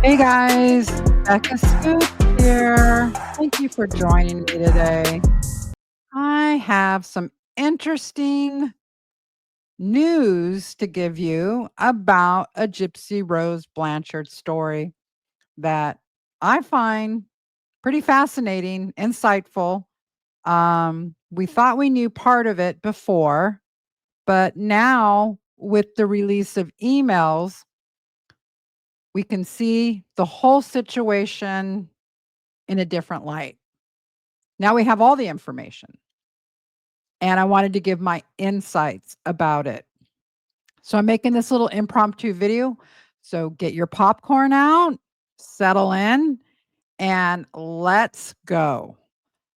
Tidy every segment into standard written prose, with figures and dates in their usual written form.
Hey guys, Becca Scoops here. Thank you for joining me today. I have some interesting news to give you about a Gypsy Rose Blanchard story that I find pretty fascinating, insightful. We thought we knew part of it before, but now with the release of emails, we can see the whole situation in a different light. Now we have all the information, and I wanted to give my insights about it. So I'm making this little impromptu video. So get your popcorn out, settle in, and let's go.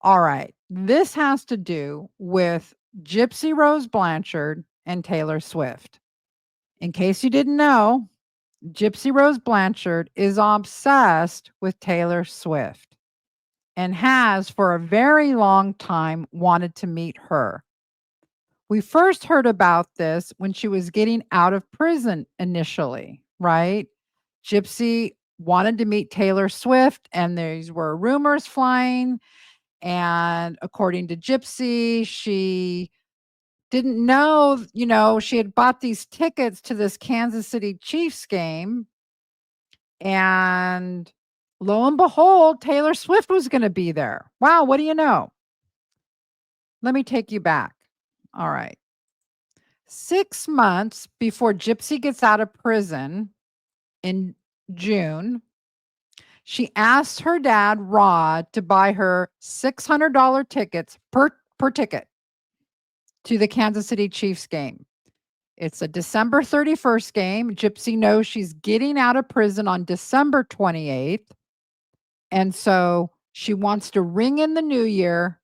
All right. This has to do with Gypsy Rose Blanchard and Taylor Swift. In case you didn't know, Gypsy Rose Blanchard is obsessed with Taylor Swift and has for a very long time wanted to meet her. We first heard about this when she was getting out of prison initially, right? Gypsy wanted to meet Taylor Swift, and these were rumors flying. And according to Gypsy, she didn't know, she had bought these tickets to this Kansas City Chiefs game. And lo and behold, Taylor Swift was going to be there. Wow, what do you know? Let me take you back. All right. 6 months before Gypsy gets out of prison in June, she asked her dad, Rod, to buy her $600 tickets per ticket to the Kansas City Chiefs game. It's a December 31st game. Gypsy knows she's getting out of prison on December 28th. And so she wants to ring in the new year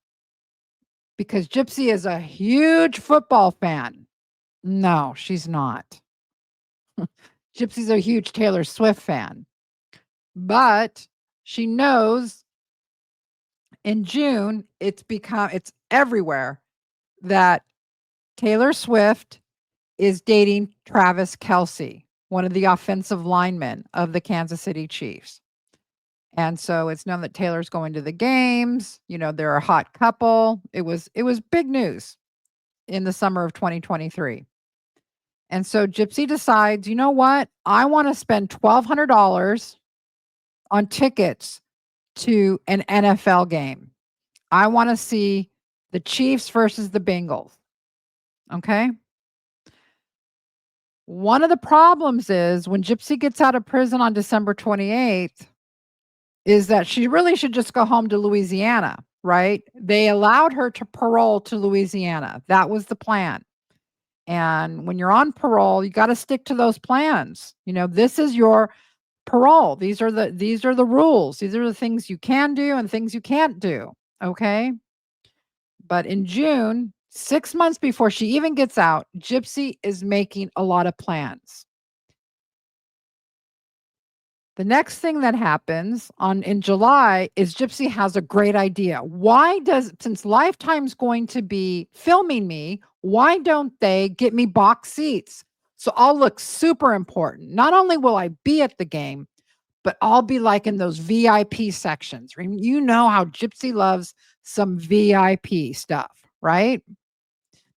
because Gypsy is a huge football fan. No, she's not. Gypsy's a huge Taylor Swift fan. But she knows in June it's everywhere that Taylor Swift is dating Travis Kelce, one of the offensive linemen of the Kansas City Chiefs. And so it's known that Taylor's going to the games. They're a hot couple. It was big news in the summer of 2023. And so Gypsy decides, you know what? I want to spend $1,200 on tickets to an NFL game. I want to see the Chiefs versus the Bengals. Okay. One of the problems is when Gypsy gets out of prison on December 28th, is that she really should just go home to Louisiana, right? They allowed her to parole to Louisiana. That was the plan. And when you're on parole, you got to stick to those plans. This is your parole. These are the rules. These are the things you can do and things you can't do. Okay. But in June, 6 months before she even gets out, Gypsy is making a lot of plans. The next thing that happens in July is Gypsy has a great idea. Since Lifetime's going to be filming me, why don't they get me box seats? So I'll look super important. Not only will I be at the game, but I'll be like in those VIP sections. You know how Gypsy loves some VIP stuff, right?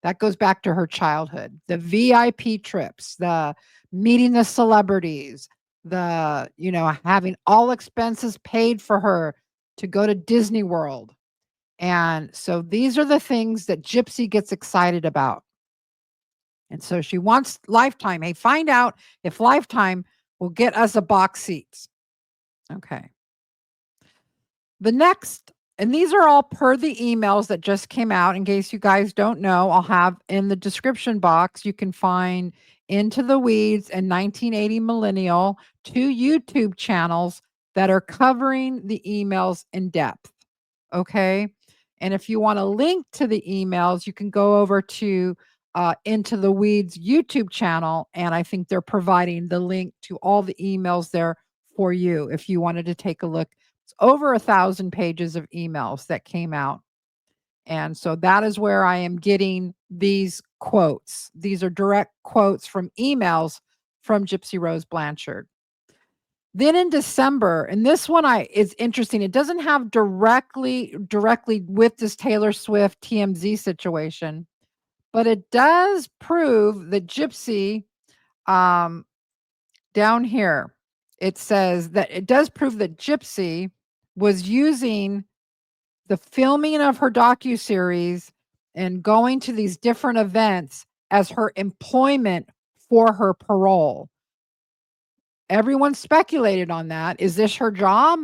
That goes back to her childhood. The VIP trips, the meeting the celebrities, having all expenses paid for her to go to Disney World. And so these are the things that Gypsy gets excited about. And so she wants Lifetime. Hey, find out if Lifetime will get us a box seats. Okay. And these are all per the emails that just came out. In case you guys don't know, I'll have in the description box, you can find Into the Weeds and 1980 Millennial, 2 YouTube channels that are covering the emails in depth. Okay. And if you want a link to the emails, you can go over to Into the Weeds YouTube channel. And I think they're providing the link to all the emails there for you if you wanted to take a look. It's over 1,000 pages of emails that came out. And so that is where I am getting these quotes. These are direct quotes from emails from Gypsy Rose Blanchard. Then in December, and this one is interesting. It doesn't have directly with this Taylor Swift TMZ situation, but it does prove that Gypsy, um, down here, it says that it does prove that Gypsy was using the filming of her docuseries and going to these different events as her employment for her parole. Everyone speculated on that. Is this her job?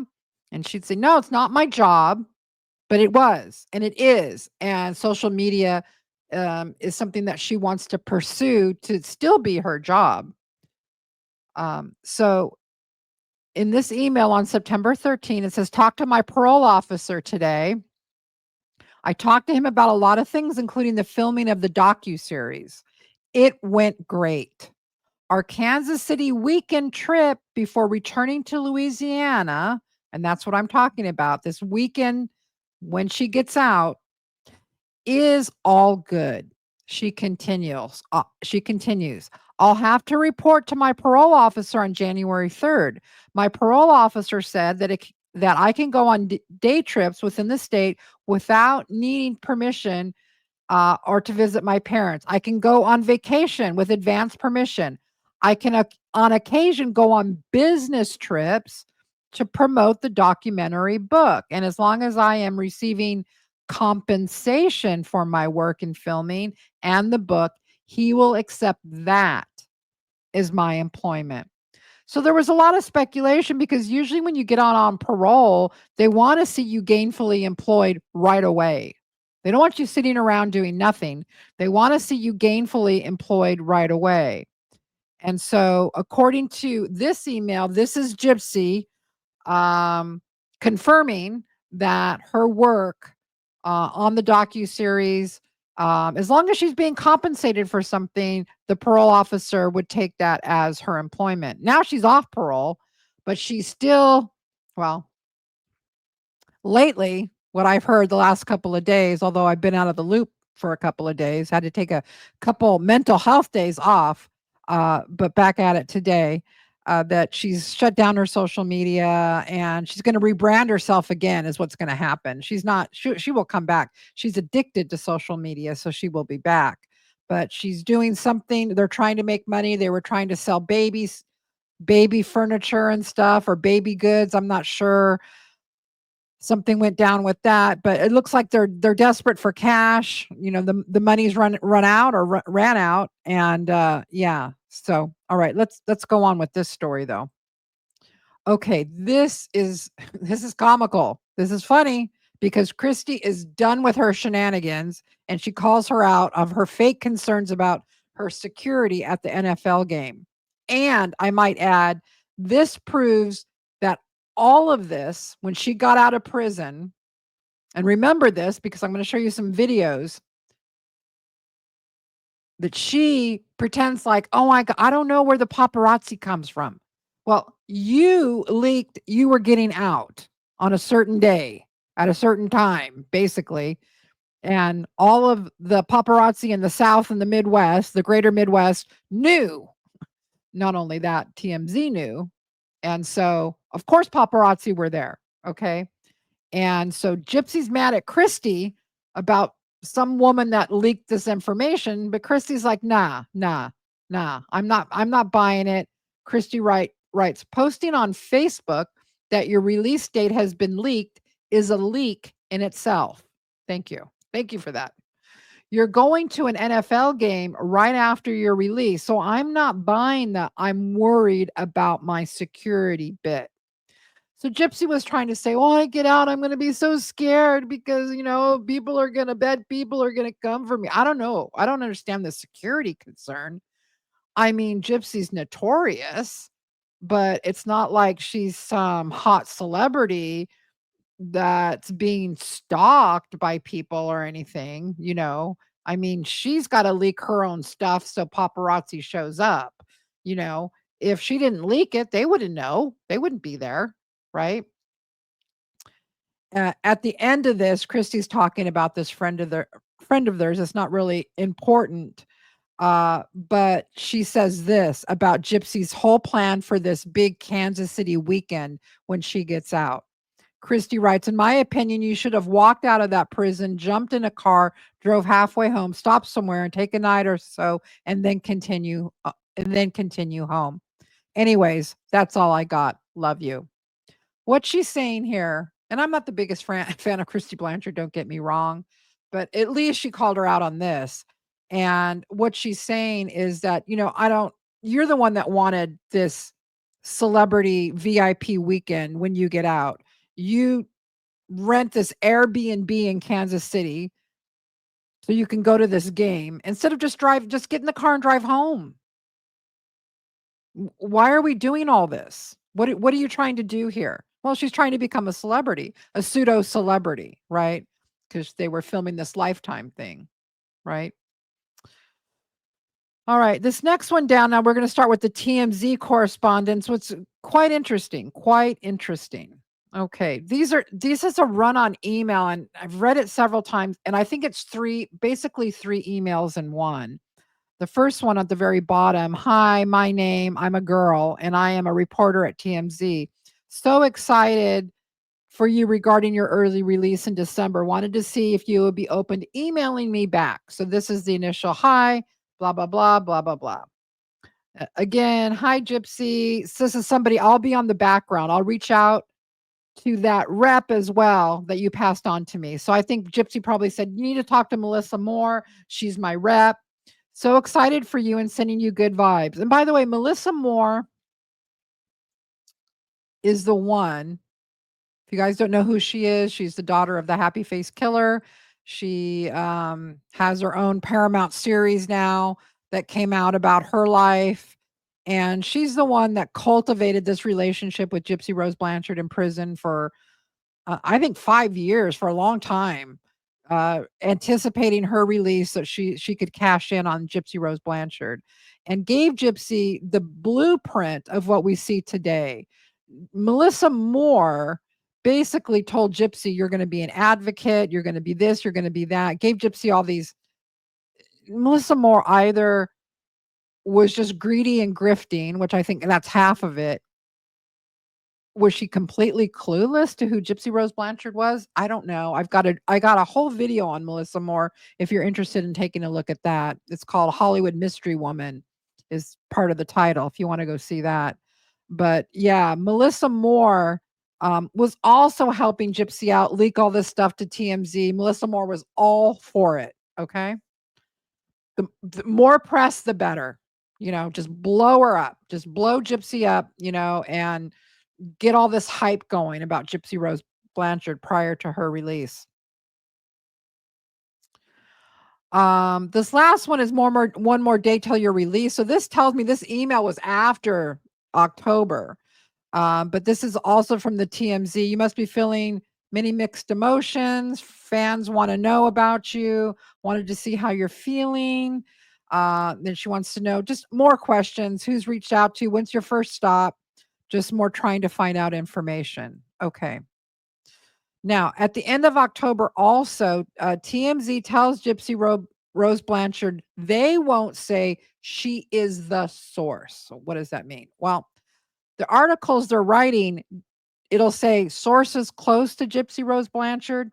And she'd say, no, it's not my job, but it was, and it is. And social media is something that she wants to pursue to still be her job. So in this email on September 13, it says, talk to my parole officer today. I talked to him about a lot of things, including the filming of the docuseries. It went great. Our Kansas City weekend trip before returning to Louisiana, and that's what I'm talking about, this weekend when she gets out, is all good. She continues. I'll have to report to my parole officer on January 3rd. My parole officer said that I can go on day trips within the state without needing permission or to visit my parents. I can go on vacation with advance permission. I can, on occasion, go on business trips to promote the documentary book. And as long as I am receiving compensation for my work in filming and the book, he will accept that as my employment. So there was a lot of speculation because usually when you get on parole, they want to see you gainfully employed right away. They don't want you sitting around doing nothing. They want to see you gainfully employed right away. And so according to this email, this is Gypsy confirming that her work on the docuseries, as long as she's being compensated for something, the parole officer would take that as her employment. Now she's off parole, but she's still, well, lately, what I've heard the last couple of days, although I've been out of the loop for a couple of days, had to take a couple mental health days off, but back at it today, that she's shut down her social media and she's going to rebrand herself again is what's going to happen. She will come back. She's addicted to social media, so she will be back. But she's doing something. They're trying to make money. They were trying to sell baby furniture and stuff, or baby goods. I'm not sure. Something went down with that, but it looks like they're desperate for cash. You know, the money's run out or ran out, and yeah. So, all right, let's go on with this story though. Okay, this is this is comical. This is funny because Christy is done with her shenanigans, and she calls her out of her fake concerns about her security at the NFL game. And I might add, this proves that all of this, when she got out of prison, and remember this because I'm going to show you some videos that she pretends like, oh my God, I don't know where the paparazzi comes from. Well, you leaked you were getting out on a certain day at a certain time, basically. And all of the paparazzi in the South and the Midwest, the greater Midwest, knew. Not only that, TMZ knew. And so, of course, paparazzi were there. Okay. And so Gypsy's mad at Christy about some woman that leaked this information, but Christy's like, nah, nah, nah, I'm not buying it. Christy writes, posting on Facebook that your release date has been leaked is a leak in itself. Thank you. Thank you for that. You're going to an NFL game right after your release. So I'm not buying that. I'm worried about my security bit. So Gypsy was trying to say, "Oh, I get out, I'm going to be so scared because, people are going to come for me." I don't know. I don't understand the security concern. I mean, Gypsy's notorious, but it's not like she's some hot celebrity that's being stalked by people or anything. I mean, she's gotta leak her own stuff so paparazzi shows up, you know? If she didn't leak it, they wouldn't know. They wouldn't be there, right? At the end of this, Christy's talking about this friend of theirs. It's not really important, but she says this about Gypsy's whole plan for this big Kansas City weekend when she gets out. Christy writes, in my opinion, you should have walked out of that prison, jumped in a car, drove halfway home, stopped somewhere and take a night or so, and then continue home. Anyways, that's all I got. Love you. What she's saying here, and I'm not the biggest fan of Christy Blanchard, don't get me wrong, but at least she called her out on this. And what she's saying is that, I don't, you're the one that wanted this celebrity VIP weekend when you get out. You rent this Airbnb in Kansas City so you can go to this game instead of just get in the car and drive home. Why are we doing all this? What are you trying to do here? Well, she's trying to become a celebrity, a pseudo celebrity, right? Because they were filming this Lifetime thing, right? All right, this next one down. Now we're going to start with the TMZ correspondence. What's quite interesting, quite interesting. Okay, this is a run on email, and I've read it several times, and I think it's basically three emails in one. The first one at the very bottom. Hi, my name, I'm a girl, and I am a reporter at TMZ. So excited for you regarding your early release in December. Wanted to see if you would be open to emailing me back. So this is the initial hi, blah, blah, blah, blah, blah, blah. Again, hi, Gypsy. So this is somebody, I'll be on the background. I'll reach out to that rep as well that you passed on to me. So I think Gypsy probably said, you need to talk to Melissa Moore. She's my rep. So excited for you and sending you good vibes. And by the way, Melissa Moore is the one. If you guys don't know who she is, she's the daughter of the Happy Face Killer. She has her own Paramount series now that came out about her life. And she's the one that cultivated this relationship with Gypsy Rose Blanchard in prison for I think 5 years, for a long time, anticipating her release so she could cash in on Gypsy Rose Blanchard, and gave Gypsy the blueprint of what we see today. Melissa Moore basically told Gypsy, "You're gonna be an advocate, you're gonna be this, you're gonna be that," gave Gypsy all these. Melissa Moore either was just greedy and grifting, which I think that's half of it. Was she completely clueless to who Gypsy Rose Blanchard was? I don't know. I got a whole video on Melissa Moore if you're interested in taking a look at that. It's called Hollywood Mystery Woman is part of the title if you wanna go see that. But yeah, Melissa Moore, was also helping Gypsy out, leak all this stuff to TMZ. Melissa Moore was all for it, okay? The more press, the better. Just blow her up. Just blow Gypsy up, and get all this hype going about Gypsy Rose Blanchard prior to her release. This last one is one more day till your release. So this tells me this email was after October. But this is also from the TMZ. You must be feeling many mixed emotions. Fans want to know about you, wanted to see how you're feeling. Then she wants to know just more questions. Who's reached out to you? When's your first stop? Just more trying to find out information. Okay. Now, at the end of October, also, TMZ tells Rose Blanchard they won't say she is the source. So what does that mean? Well, the articles they're writing, it'll say sources close to Gypsy Rose Blanchard.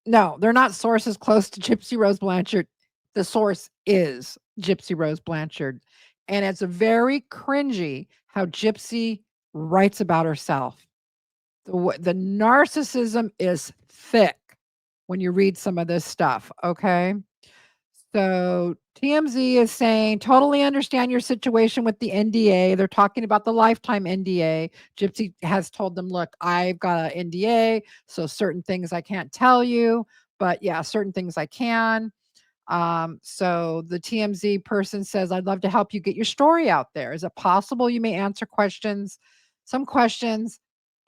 No, they're not sources close to Gypsy Rose Blanchard. The source is Gypsy Rose Blanchard. And it's very cringy how Gypsy writes about herself. The narcissism is thick when you read some of this stuff, okay? So TMZ is saying, totally understand your situation with the NDA. They're talking about the Lifetime NDA. Gypsy has told them, look, I've got an NDA, so certain things I can't tell you, but yeah, certain things I can. So the TMZ person says, I'd love to help you get your story out there. Is it possible you may answer some questions,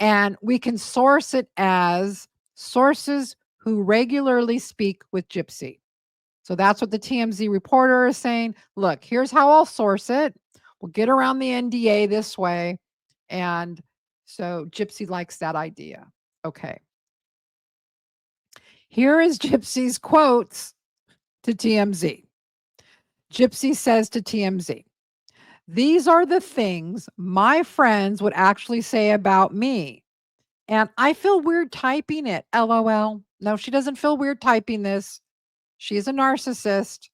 And we can source it as sources who regularly speak with Gypsy. So that's what the TMZ reporter is saying. Look, here's how I'll source it. We'll get around the NDA this way. And so Gypsy likes that idea. Okay. Here is Gypsy's quotes to TMZ. Gypsy says to TMZ, "These are the things my friends would actually say about me. And I feel weird typing it. LOL." No, she doesn't feel weird typing this. She's a narcissist.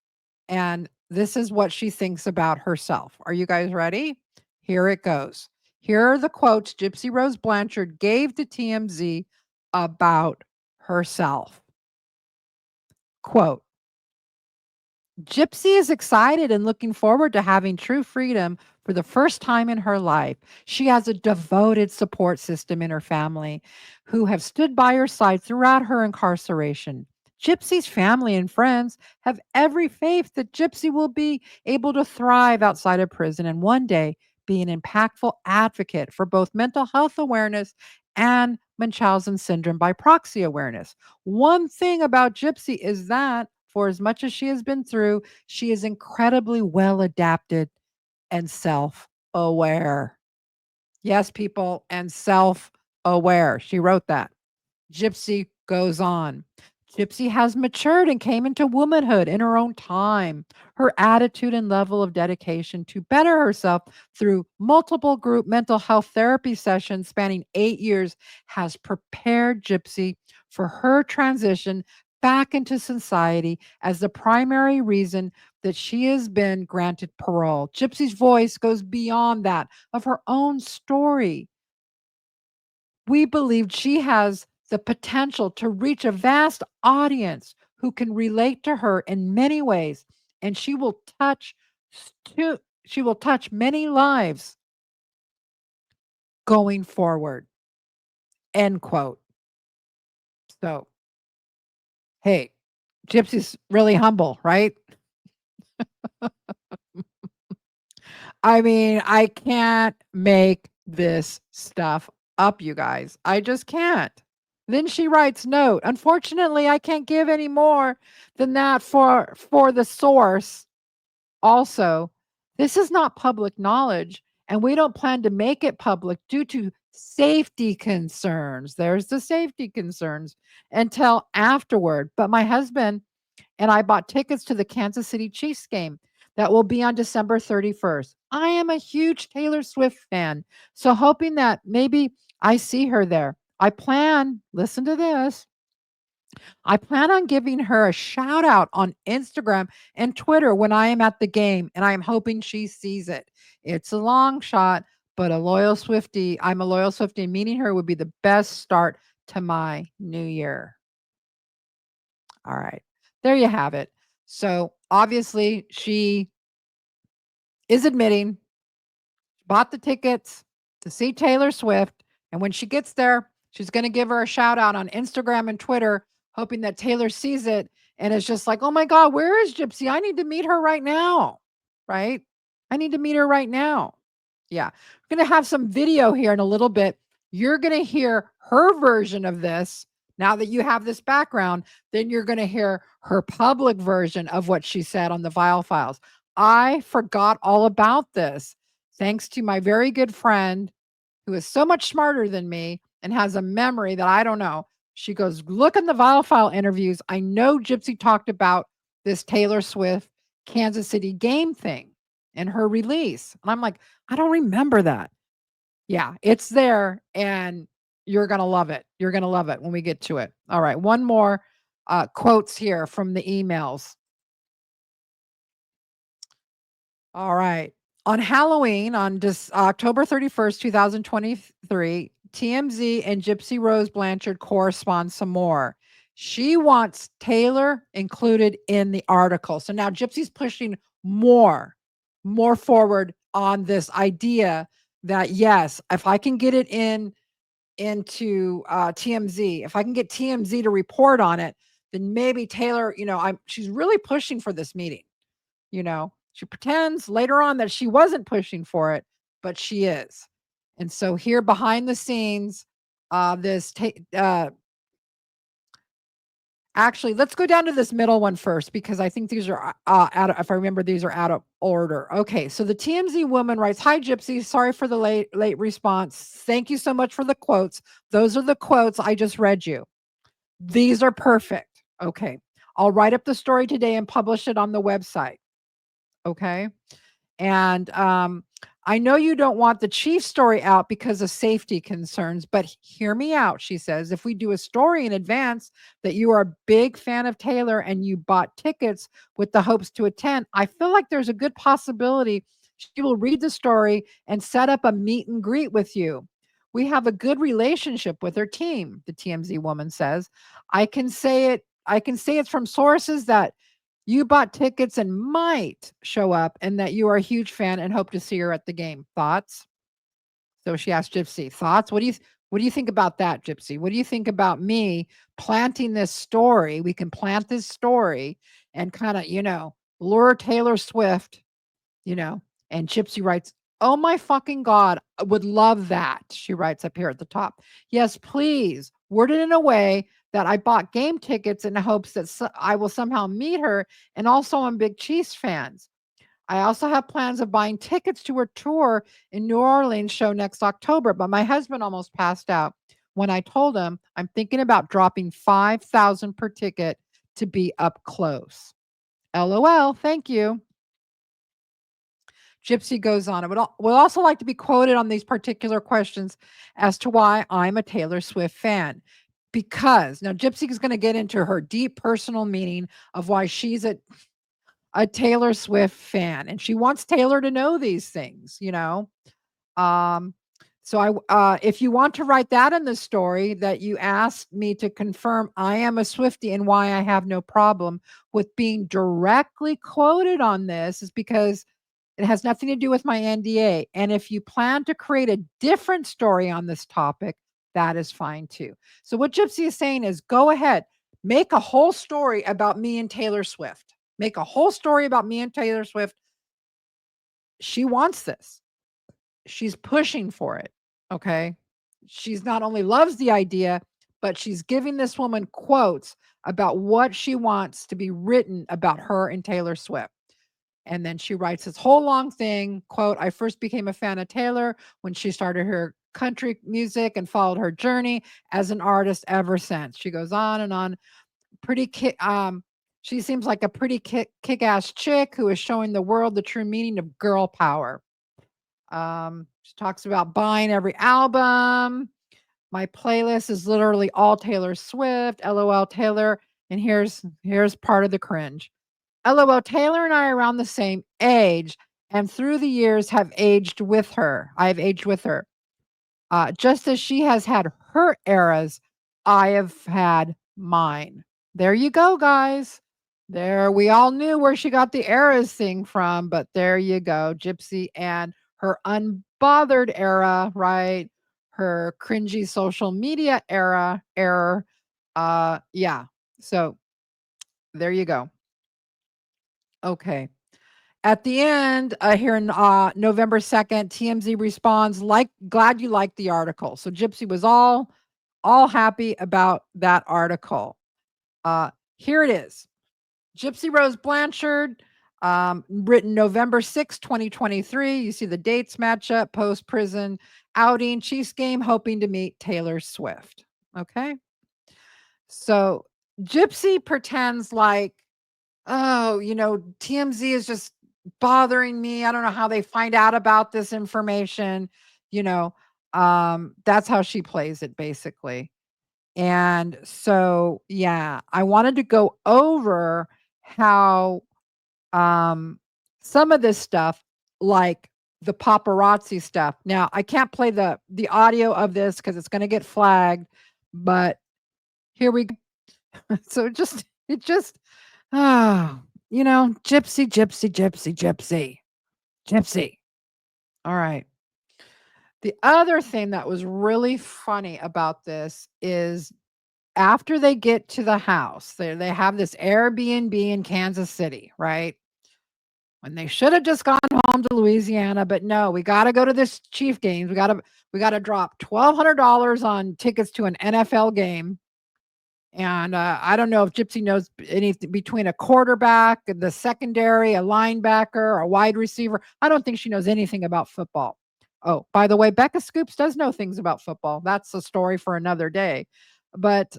And this is what she thinks about herself. Are you guys ready? Here it goes. Here are the quotes Gypsy Rose Blanchard gave to TMZ about herself. Quote, "Gypsy is excited and looking forward to having true freedom for the first time in her life. She has a devoted support system in her family who have stood by her side throughout her incarceration. Gypsy's family and friends have every faith that Gypsy will be able to thrive outside of prison and one day be an impactful advocate for both mental health awareness and Munchausen syndrome by proxy awareness. One thing about Gypsy is that for as much as she has been through, she is incredibly well adapted and self aware." Yes, people, and self aware. She wrote that. Gypsy goes on. "Gypsy has matured and came into womanhood in her own time. Her attitude and level of dedication to better herself through multiple group mental health therapy sessions spanning 8 years has prepared Gypsy for her transition back into society as the primary reason that she has been granted parole." Gypsy's voice goes beyond that of her own story. "We believe she has the potential to reach a vast audience who can relate to her in many ways, and she will touch many lives going forward." End quote. So, hey, Gypsy's really humble, right? I mean, I can't make this stuff up, you guys. I just can't. Then she writes, "Note, unfortunately, I can't give any more than that for the source. Also, this is not public knowledge, and we don't plan to make it public due to safety concerns." There's the safety concerns until afterward. "But my husband and I bought tickets to the Kansas City Chiefs game that will be on December 31st. I am a huge Taylor Swift fan, so hoping that maybe I see her there. Listen to this, I plan on giving her a shout out on Instagram and Twitter when I am at the game, and I am hoping she sees it. It's a long shot, but I'm a loyal Swiftie, and meeting her would be the best start to my new year." All right. There you have it. So obviously, she is admitting bought the tickets to see Taylor Swift. And when she gets there, she's going to give her a shout out on Instagram and Twitter, hoping that Taylor sees it and is just like, "Oh my God, where is Gypsy? I need to meet her right now." Right? I need to meet her right now. Yeah. We're going to have some video here in a little bit. You're going to hear her version of this. Now that you have this background, then you're going to hear her public version of what she said on the Vile Files. I forgot all about this thanks to my very good friend who is so much smarter than me and has a memory that I don't know. She goes, "Look in the Vile File interviews. I know Gypsy talked about this Taylor Swift Kansas City game thing and her release." And I'm like, "I don't remember that." Yeah, it's there and you're going to love it. You're going to love it when we get to it. All right. One more quotes here from the emails. All right. On Halloween, on October 31st, 2023, TMZ and Gypsy Rose Blanchard correspond some more. She wants Taylor included in the article. So now Gypsy's pushing more forward on this idea that yes, if I can get it into TMZ, if I can get TMZ to report on it, then maybe Taylor, she's really pushing for this meeting. She pretends later on that she wasn't pushing for it, but she is. And so here behind the scenes, this actually, let's go down to this middle one first because I think these are out of, if I remember, these are out of order. Okay, so the TMZ woman writes, "Hi Gypsy, sorry for the late response. Thank you so much for the quotes. Those are the quotes I just read you. These are perfect. Okay, I'll write up the story today and publish it on the website. Okay." And I know you don't want the chief story out because of safety concerns, but hear me out. She says, if we do a story in advance that you are a big fan of Taylor and you bought tickets with the hopes to attend, I feel like there's a good possibility she will read the story and set up a meet and greet with you. We have a good relationship with her team, the TMZ woman says. I can say it's from sources that you bought tickets and might show up and that you are a huge fan and hope to see her at the game. Thoughts? So she asked Gypsy, thoughts? What do you think about that, Gypsy? What do you think about me planting this story? We can plant this story and kind of, lure Taylor Swift, you know. And Gypsy writes, "Oh my fucking God, I would love that." She writes up here at the top. "Yes, please. Word it in a way that I bought game tickets in hopes that I will somehow meet her. And also, I'm big Chiefs fans. I also have plans of buying tickets to her tour in New Orleans show next October, but my husband almost passed out when I told him I'm thinking about dropping 5,000 per ticket to be up close. LOL, thank you." Gypsy goes on, "I would also like to be quoted on these particular questions as to why I'm a Taylor Swift fan. Because now Gypsy is going to get into her deep personal meaning of why she's a Taylor Swift fan. And she wants Taylor to know these things. Um, so if you want to write that in the story that you asked me to confirm I am a Swiftie and why I have no problem with being directly quoted on this is because it has nothing to do with my NDA. And if you plan to create a different story on this topic, that is fine too." So what Gypsy is saying is go ahead, make a whole story about me and Taylor Swift. Make a whole story about me and Taylor Swift. She wants this. She's pushing for it. Okay. She's not only loves the idea, but she's giving this woman quotes about what she wants to be written about her and Taylor Swift. And then she writes this whole long thing, quote, "I first became a fan of Taylor when she started her country music and followed her journey as an artist ever since." She goes on and on. Pretty she seems like a pretty kick-ass chick who is showing the world the true meaning of girl power. She talks about buying every album. "My playlist is literally all Taylor Swift. LOL Taylor." And here's part of the cringe. "LOL, Taylor and I are around the same age, and through the years have aged with her. I have aged with her. Just as she has had her eras, I have had mine." There you go, guys. There, we all knew where she got the eras thing from, but there you go. Gypsy and her unbothered era, right? Her cringy social media error. Yeah. So there you go. Okay. At the end, here in November 2nd, TMZ responds, "Like, glad you liked the article." So Gypsy was all happy about that article. Here it is. Gypsy Rose Blanchard, written November 6, 2023. You see the dates match up, post prison outing, Chiefs game, hoping to meet Taylor Swift. Okay. So Gypsy pretends like, "Oh, TMZ is just bothering me. I don't know how they find out about this information." You know, that's how she plays it basically. And so, yeah, I wanted to go over how some of this stuff, like the paparazzi stuff. Now, I can't play the audio of this because it's going to get flagged, but here we go. So it just ah, gypsy, gypsy, gypsy, gypsy, gypsy. All right. The other thing that was really funny about this is after they get to the house, they have this Airbnb in Kansas City, right? And they should have just gone home to Louisiana, but no, we got to go to this Chief games. We got to drop $1,200 on tickets to an NFL game. And I don't know if Gypsy knows anything between a quarterback, the secondary, a linebacker, a wide receiver. I don't think she knows anything about football. Oh, by the way, Becca Scoops does know things about football. That's a story for another day. But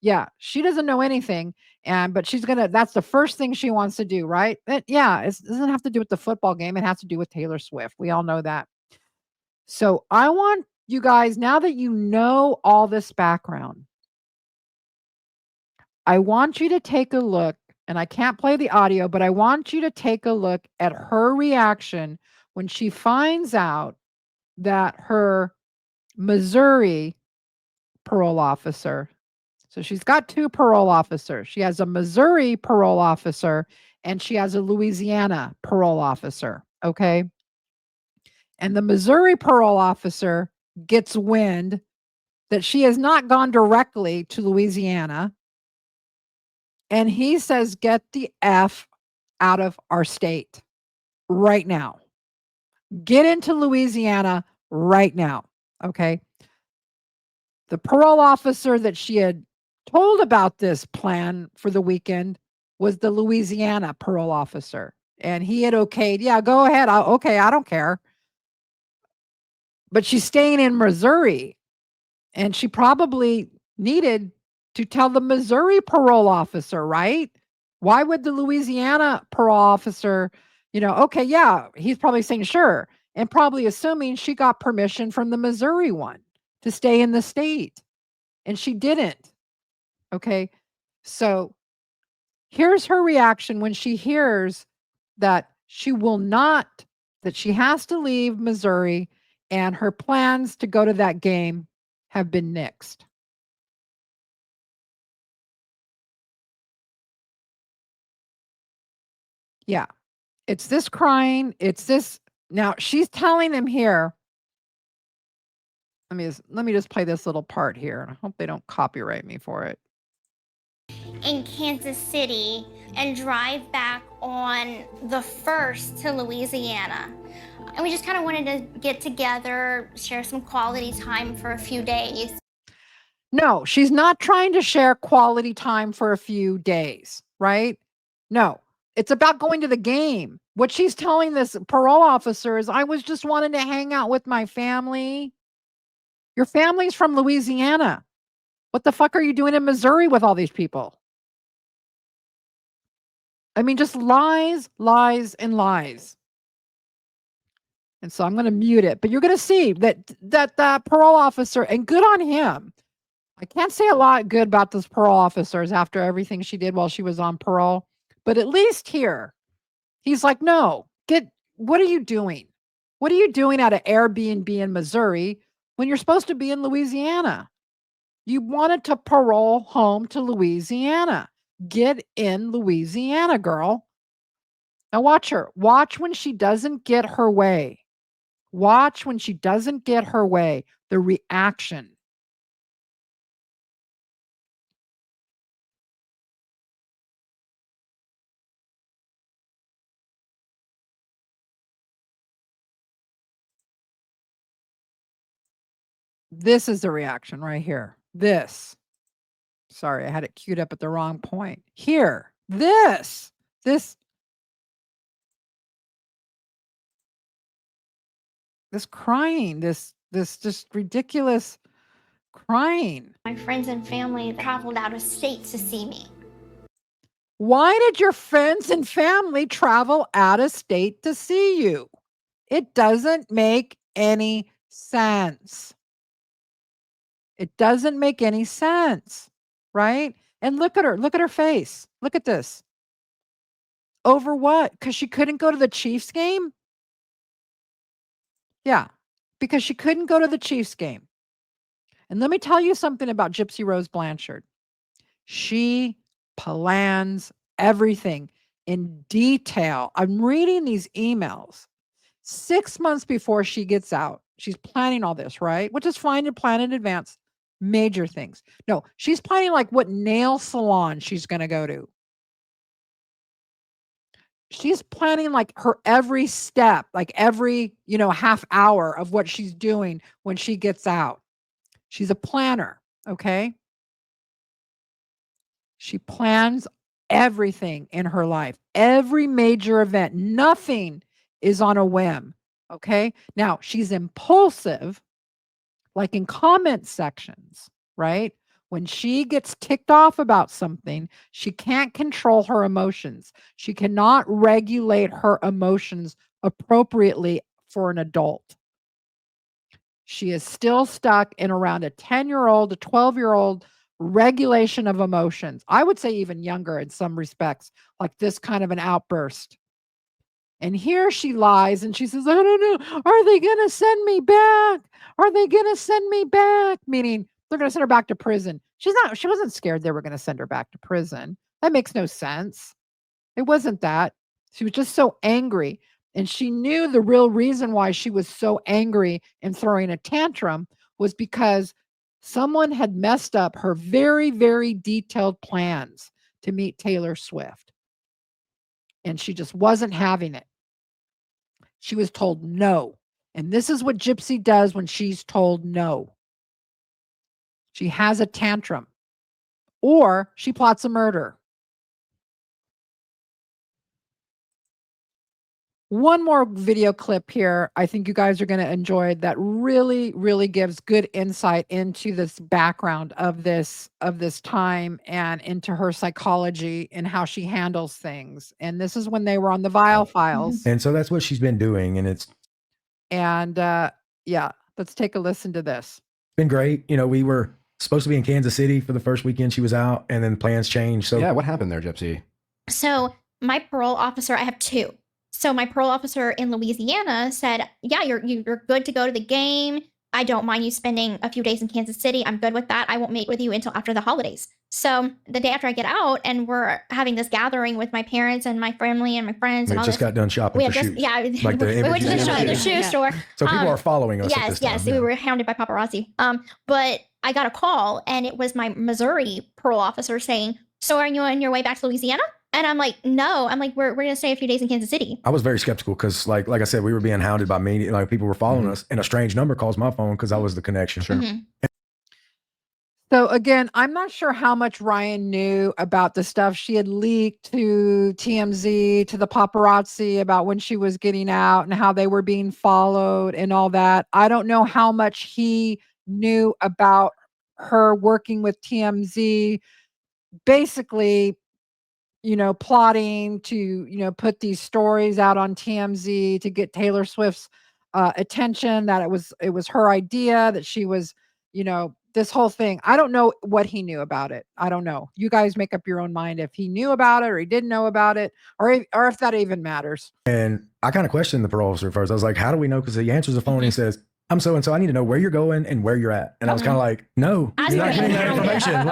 yeah, she doesn't know anything. And but she's gonna. That's the first thing she wants to do, right? Yeah, it doesn't have to do with the football game. It has to do with Taylor Swift. We all know that. So I want you guys now that you know all this background. I want you to take a look, and I can't play the audio, but I want you to take a look at her reaction when she finds out that her Missouri parole officer, so she's got two parole officers. She has a Missouri parole officer and she has a Louisiana parole officer. Okay. And the Missouri parole officer gets wind that she has not gone directly to Louisiana. And he says, get the F out of our state right now. Get into Louisiana right now. Okay. The parole officer that she had told about this plan for the weekend was the Louisiana parole officer. And he had okayed, yeah, go ahead. Okay, I don't care. But she's staying in Missouri. And she probably needed to tell the Missouri parole officer, right? Why would the Louisiana parole officer, okay, yeah, he's probably saying sure, and probably assuming she got permission from the Missouri one to stay in the state. And she didn't. Okay. So here's her reaction when she hears that she will not, that she has to leave Missouri and her plans to go to that game have been nixed. Yeah. It's this crying. It's this. Now she's telling him here. Let me just play this little part here. And I hope they don't copyright me for it. In Kansas City and drive back on the 1st to Louisiana. And we just kind of wanted to get together, share some quality time for a few days. No, she's not trying to share quality time for a few days, right? No, it's about going to the game. What she's telling this parole officer is, I was just wanting to hang out with my family. Your family's from Louisiana. What the fuck are you doing in Missouri with all these people? I mean, just lies, lies, and lies. And so I'm going to mute it, but you're going to see that parole officer, and good on him. I can't say a lot good about those parole officers after everything she did while she was on parole, but at least here, he's like, no, what are you doing? What are you doing at an Airbnb in Missouri when you're supposed to be in Louisiana? You wanted to parole home to Louisiana. Get in Louisiana, girl. Now watch her. Watch when she doesn't get her way. Watch when she doesn't get her way. The reaction. This is the reaction right here. This. Sorry, I had it queued up at the wrong point. Here. This crying, this just ridiculous crying. My friends and family traveled out of state to see me. Why did your friends and family travel out of state to see you? It doesn't make any sense. It doesn't make any sense, right? And look at her. Look at her face. Look at this. Over what? Because she couldn't go to the Chiefs game? Yeah, because she couldn't go to the Chiefs game. And let me tell you something about Gypsy Rose Blanchard. She plans everything in detail. I'm reading these emails 6 months before she gets out. She's planning all this, right? Which is fine to plan in advance. Major things. No, she's planning like what nail salon she's going to go to. she's planning like her every step, like every, half hour of what she's doing when she gets out. She's a planner, okay? She plans everything in her life, every major event. Nothing is on a whim, okay? Now, she's impulsive, like in comment sections, right? When she gets ticked off about something, she can't control her emotions. She cannot regulate her emotions appropriately for an adult. She is still stuck in around a 10-year-old, a 12-year-old regulation of emotions. I would say even younger in some respects, like this kind of an outburst. And here she lies and she says, I don't know. Are they going to send me back? Are they going to send me back? Meaning they're going to send her back to prison. She wasn't scared they were going to send her back to prison. That makes no sense. It wasn't that. She was just so angry. And she knew the real reason why she was so angry and throwing a tantrum was because someone had messed up her very, very detailed plans to meet Taylor Swift. And she just wasn't having it. She was told no. And this is what Gypsy does when she's told no. She has a tantrum or she plots a murder. One more video clip here I think you guys are going to enjoy that really, really gives good insight into this background of this time and into her psychology and how she handles things. And this is when they were on the Vile Files. And so that's what she's been doing. And yeah, let's take a listen to this. Been great. We were supposed to be in Kansas City for the first weekend she was out, and then plans changed. So yeah, what happened there, Gypsy? So my parole officer, I have two. So my parole officer in Louisiana said, yeah, you're good to go to the game. I don't mind you spending a few days in Kansas City. I'm good with that. I won't meet with you until after the holidays. So the day after I get out and we're having this gathering with my parents and my family and my friends. We just got done shopping for shoes. Yeah, like we went to the shoe store. So people are following us. Yes, we were hounded by paparazzi. But I got a call and it was my Missouri parole officer saying, so are you on your way back to Louisiana? And I'm like, no. I'm like, we're gonna stay a few days in Kansas City. I was very skeptical because, like I said, we were being hounded by media. Like people were following us, and a strange number calls my phone because I was the connection. Sure. So again, I'm not sure how much Ryan knew about the stuff she had leaked to TMZ, to the paparazzi about when she was getting out and how they were being followed and all that. I don't know how much he knew about her working with TMZ, basically, plotting to, put these stories out on TMZ to get Taylor Swift's attention, that it was her idea, that she was, this whole thing. I don't know what he knew about it. I don't know. You guys make up your own mind if he knew about it or he didn't know about it or if that even matters. And I kind of questioned the parole officer first. I was like, how do we know? Because he answers the phone and he says, I'm so-and-so. I need to know where you're going and where you're at. And I was kind of like, no, you're not getting that information.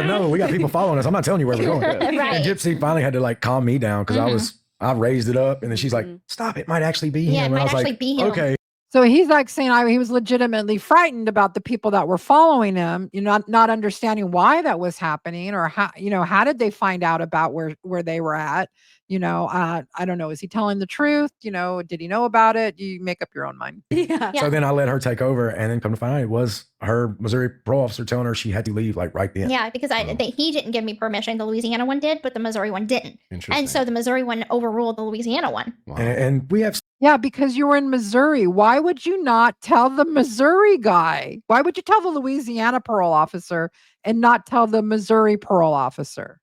No, we got people following us. I'm not telling you where we're going. And Gypsy finally had to calm me down because I raised it up. And then she's like, stop, it might actually be him. Yeah, it and might I was actually like, be him. Okay. So he's saying he was legitimately frightened about the people that were following him, not understanding why that was happening or how did they find out about where they were at? I don't know. Is he telling the truth? Did he know about it? You make up your own mind. Yeah. So then I let her take over, and then come to find out it was her Missouri parole officer telling her she had to leave right then. Yeah, because he didn't give me permission. The Louisiana one did, but the Missouri one didn't. Interesting. And so the Missouri one overruled the Louisiana one. Wow. And we have. Yeah, because you were in Missouri. Why would you not tell the Missouri guy? Why would you tell the Louisiana parole officer and not tell the Missouri parole officer?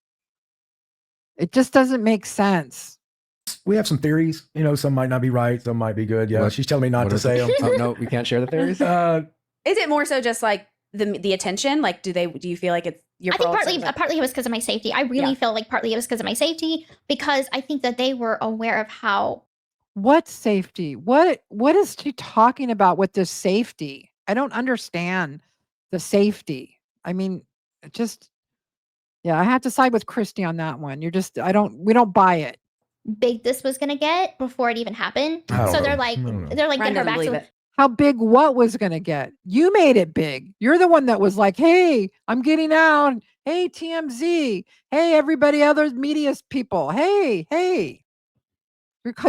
It just doesn't make sense. We have some theories. Some might not be right. Some might be good. Yeah, she's telling me not to say them. Oh, no, we can't share the theories? Is it more so just the attention? Do you feel like it's your I think partly it was because of my safety. I really feel like partly it was because of my safety, because I think that they were aware of how. What safety? What is she talking about with this safety? I don't understand the safety. I mean, I have to side with Christy on that one. We don't buy it. Big this was gonna get before it even happened. So they're like, get her back to. how big what was going to get. You made it big. You're the one that was like, hey, I'm getting out. Hey, TMZ. Hey, everybody, other media people. Hey.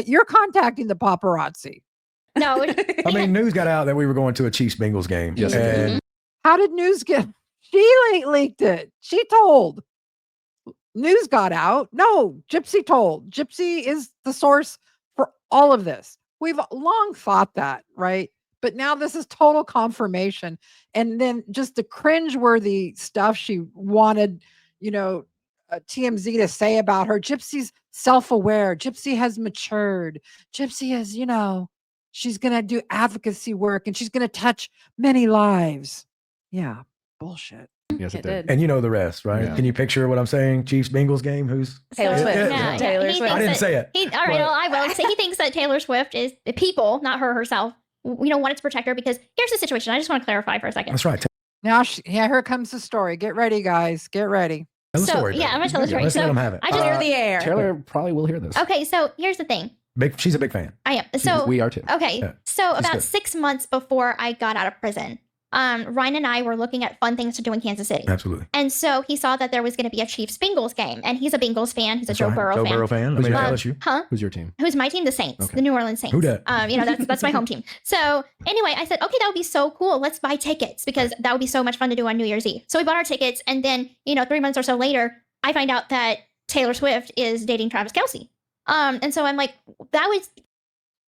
You're contacting the paparazzi. No. I mean, news got out that we were going to a Chiefs Bengals game. Yes, it did. and How did news get? She leaked it. She told. News got out. No, Gypsy told. Gypsy is the source for all of this. We've long thought that, right? But now this is total confirmation. And then just the cringeworthy stuff she wanted, TMZ to say about her. Gypsy's self-aware. Gypsy has matured. Gypsy is, she's going to do advocacy work and she's going to touch many lives. Yeah, bullshit. Yes, it It did. did. And you know the rest, right? Yeah. Can you picture what I'm saying? Chiefs Bengals game. Who's Taylor So- Swift. Yeah. Taylor he Swift. I thinks didn't say it. All right, but- well, I will. So he thinks that Taylor Swift is people, not her herself, wanted to protect her because here's the situation. I just want to clarify for a second. That's right. Now, here comes the story. Get ready, guys. Get ready. Tell the So, story. yeah, babe. I'm gonna tell the story. Let's let So, them have it. I just- Clear the air. Taylor probably will hear this. Okay, so here's the thing. She's a big fan. I am. So we are too. okay, Yeah, so she's about good. 6 months before I got out of prison, Ryan and I were looking at fun things to do in Kansas City. Absolutely. And so he saw that there was going to be a Chiefs Bengals game, and he's a Bengals fan. He's a That's Joe right. Burrow Joe fan. Burrow fan. I Who's mean, your- LSU. Huh? Who's your team? Who's my team? The Saints, Okay. the New Orleans Saints. Who dat? That's my home team. So anyway, I said, okay, that would be so cool. Let's buy tickets because that would be so much fun to do on New Year's Eve. So we bought our tickets, and then 3 months or so later, I find out that Taylor Swift is dating Travis Kelce. And so I'm like, that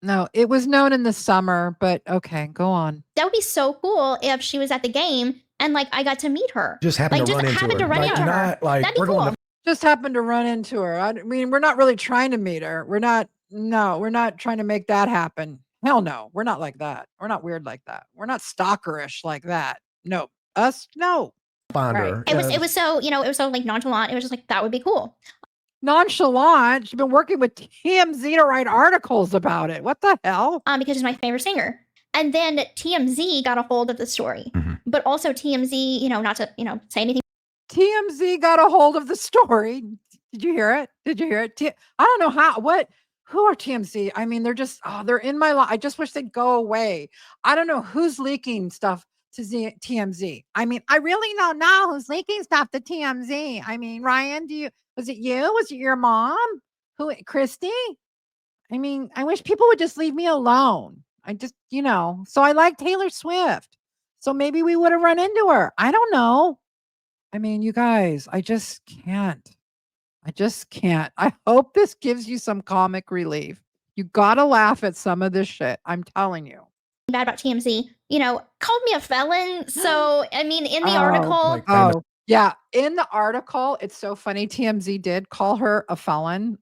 No, it was known in the summer, but okay, go on. would be so cool if she was at the game and like I got to meet her. Just happened Like, to just run into happened her. to run Like, into her. not like That'd be we're going cool. to Just happened to run into her. I mean, we're not really trying to meet her. We're not trying to make that happen. Hell no. We're not like that. We're not weird like that. We're not stalkerish like that. No. Us? No. find Right. her. It was so like nonchalant. It was just like that would be cool. Nonchalant. She's been working with TMZ to write articles about it. What the hell? Because she's my favorite singer. And then TMZ got a hold of the story, Mhm. but also TMZ, not to say anything. TMZ got a hold of the story. Did you hear it? I don't know who are TMZ? I mean, they're just, they're in my life. I just wish they'd go away. I don't know who's leaking stuff to TMZ. I mean, I really don't know who's leaking stuff to TMZ. I mean, Ryan, was it you? Was it your mom? Christy? I mean, I wish people would just leave me alone. I just, so I like Taylor Swift. So maybe we would have run into her. I don't know. I mean, you guys, I just can't. I hope this gives you some comic relief. You got to laugh at some of this shit. I'm telling you. Bad about TMZ, called me a felon. So I mean, in the Oh, article, like, famous- Oh, yeah. In the article, it's so funny. TMZ did call her a felon.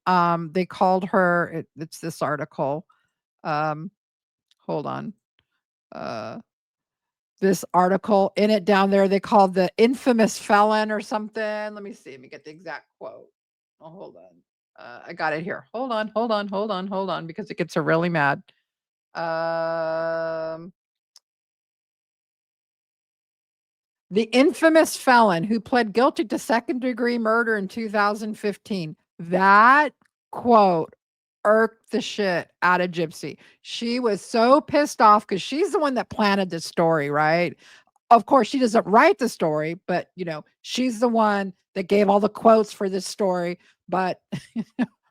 They called her, it's this article. Hold on. This article in it down there, they called the infamous felon or something. Let me see. Let me get the exact quote. Oh, hold on. I got it here. Hold on, because it gets her really mad. The infamous felon who pled guilty to second-degree murder in 2015. That quote irked the shit out of Gypsy. She was so pissed off because she's the one that planted the story, right? Of course, she doesn't write the story, but she's the one that gave all the quotes for this story. But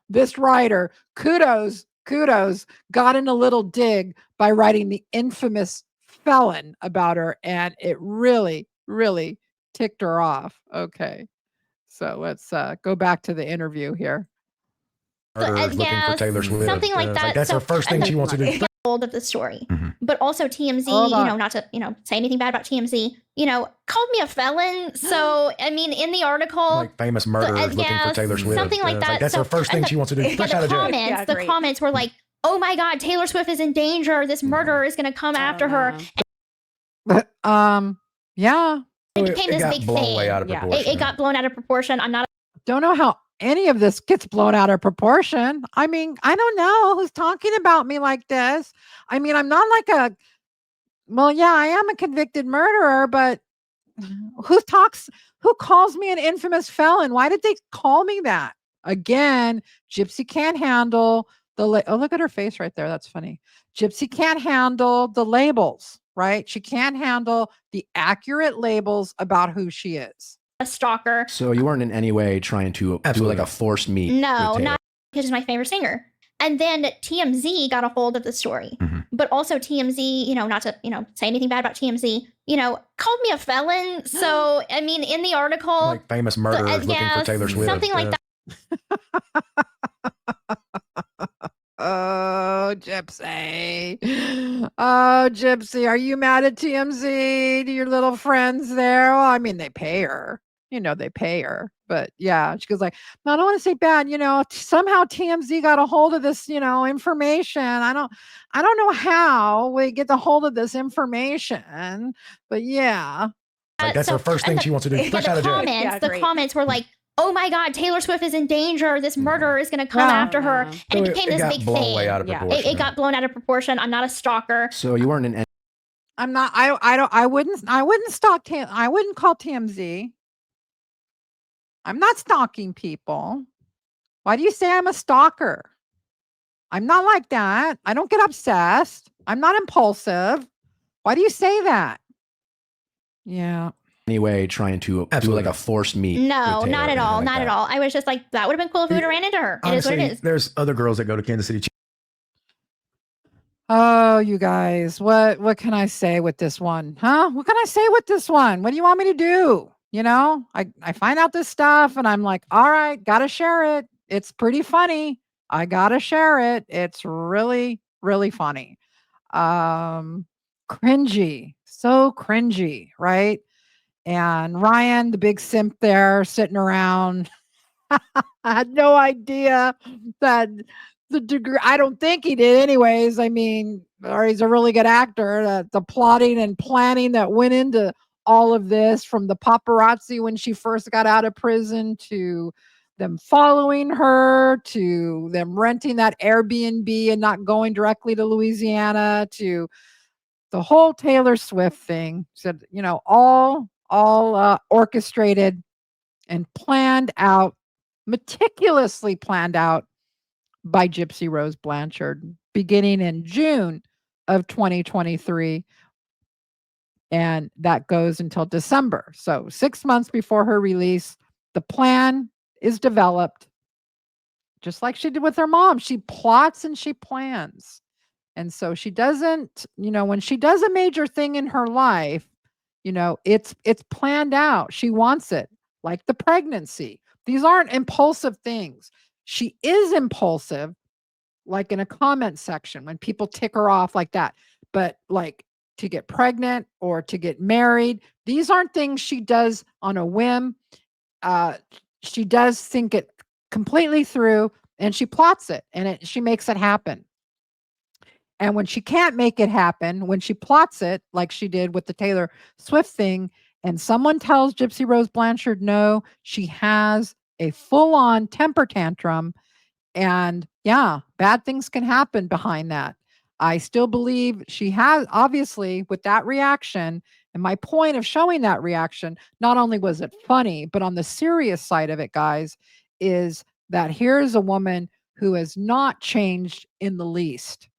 this writer, kudos, got in a little dig by writing the infamous felon about her, and it really ticked her off. Okay. So let's go back to the interview here. murderers looking yeah, for Taylor Swift. something like It's that. that's So- the first thing and she wants to do. got hold of the story, Mhm. but also TMZ, Hold on. not to say anything bad about TMZ, called me a felon. So I mean, in the article, Like famous murderers looking yeah, for Taylor Swift. something like It's that. that's So- the first and thing the- she wants to do. yeah, Fresh out of jail. Yeah, the great. comments were like, "Oh my God, Taylor Swift is in danger. This murderer is going to come after her." But yeah, It It became this got big blown thing. way out of Yeah. proportion. It got blown out of proportion. I'm not don't know how any of this gets blown out of proportion. I mean, I don't know who's talking about me like this. I mean, I'm not like I am a convicted murderer, but who calls me an infamous felon? Why did they call me that? Again, Gypsy can't handle Oh, look at her face right there. That's funny. Gypsy can't handle the labels, right? She can't handle the accurate labels about who she is. A stalker. So you weren't in any way trying to Absolutely. do like a forced meet. No, with Taylor. not because she's my favorite singer. And then TMZ got a hold of the story. Mhm. But also TMZ, not to, say anything bad about TMZ, called me a felon. So, I mean, in the article, Like famous murderers looking for Taylor Swift. something like that. Oh, Gypsy. Oh, Gypsy. Are you mad at TMZ? Do your little friends there? Well, I mean, they pay her. They pay her. But yeah, she goes like, no, I don't want to say bad. Somehow TMZ got a hold of this, information. I don't know how we get the hold of this information, but yeah. Like that's the first thing she wants to do. Fresh out of jail. The comments were like, oh my God, Taylor Swift is in danger. This murderer is going to come after her. And So it became this got big blown thing. way out of proportion. It got blown out of proportion. I'm not a stalker. So you weren't in any. I'm not. I wouldn't stalk. I wouldn't call TMZ. I'm not stalking people. Why do you say I'm a stalker? I'm not like that. I don't get obsessed. I'm not impulsive. Why do you say that? Yeah. Any way trying to do like a forced meet. No, with Taylor not or at all. anything Not like at that. all. I was just like, that would have been cool if we would have ran into her. It is Honestly, what it is. there's other girls that go to Kansas City. Oh, you guys, what can I say with this one? Huh? What can I say with this one? What do you want me to do? I find out this stuff and I'm like, all right, gotta share it. It's pretty funny. I gotta share it. It's really, really funny. Cringy. So cringy, right? And Ryan, the big simp there sitting around. I had no idea that the degree, I don't think he did anyways. I mean, or he's a really good actor. The plotting and planning that went into all of this, from the paparazzi when she first got out of prison, to them following her, to them renting that Airbnb and not going directly to Louisiana, to the whole Taylor Swift thing. Said, all orchestrated and planned out, meticulously planned out by Gypsy Rose Blanchard, beginning in June of 2023. And that goes until December. So 6 months before her release, the plan is developed, just like she did with her mom. She plots and she plans. And so she doesn't, when she does a major thing in her life, it's planned out. She wants it, like the pregnancy. These aren't impulsive things. She is impulsive, like in a comment section when people tick her off like that. But like to get pregnant or to get married, these aren't things she does on a whim. She does think it completely through, and she plots it, and she makes it happen. And when she can't make it happen, when she plots it, like she did with the Taylor Swift thing, and someone tells Gypsy Rose Blanchard no, she has a full-on temper tantrum. And yeah, bad things can happen behind that. I still believe she has, obviously, with that reaction. And my point of showing that reaction, not only was it funny, but on the serious side of it, guys, is that here's a woman who has not changed in the least.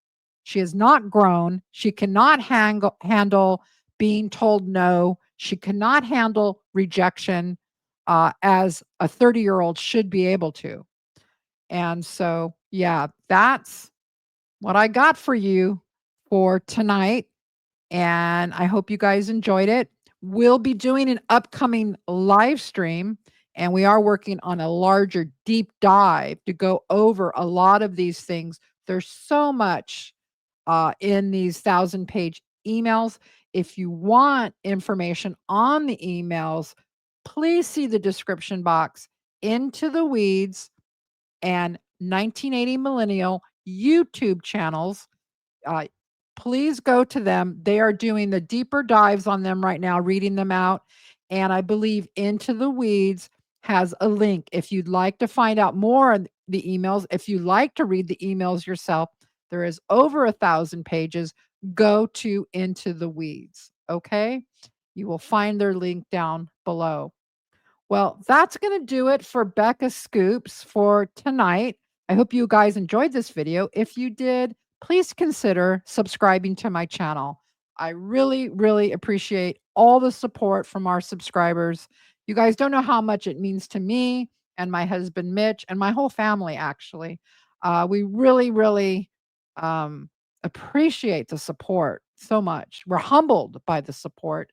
She has not grown. She cannot handle being told no. She cannot handle rejection as a 30-year-old should be able to. And so, yeah, that's what I got for you for tonight. And I hope you guys enjoyed it. We'll be doing an upcoming live stream, and we are working on a larger deep dive to go over a lot of these things. There's so much in these 1,000-page emails. If you want information on the emails, please see the description box. Into the Weeds and 1980 Millennial YouTube channels. Please go to them. They are doing the deeper dives on them right now, reading them out. And I believe Into the Weeds has a link. If you'd like to find out more on the emails, if you like to read the emails yourself, there is over 1,000 pages. Go to Into the Weeds. Okay. You will find their link down below. Well, that's going to do it for Becca Scoops for tonight. I hope you guys enjoyed this video. If you did, please consider subscribing to my channel. I really, really appreciate all the support from our subscribers. You guys don't know how much it means to me and my husband, Mitch, and my whole family, actually. We really, really appreciate the support so much. We're humbled by the support.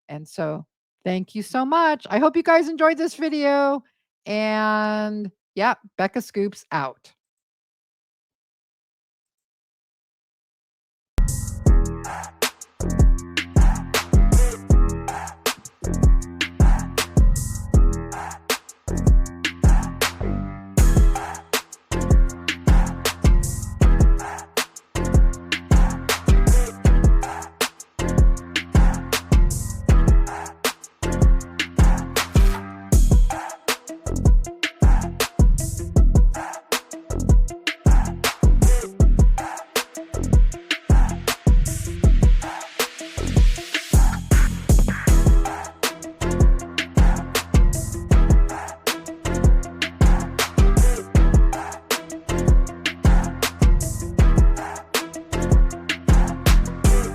And so thank you so much. I hope you guys enjoyed this video. And yeah, Becca Scoops out.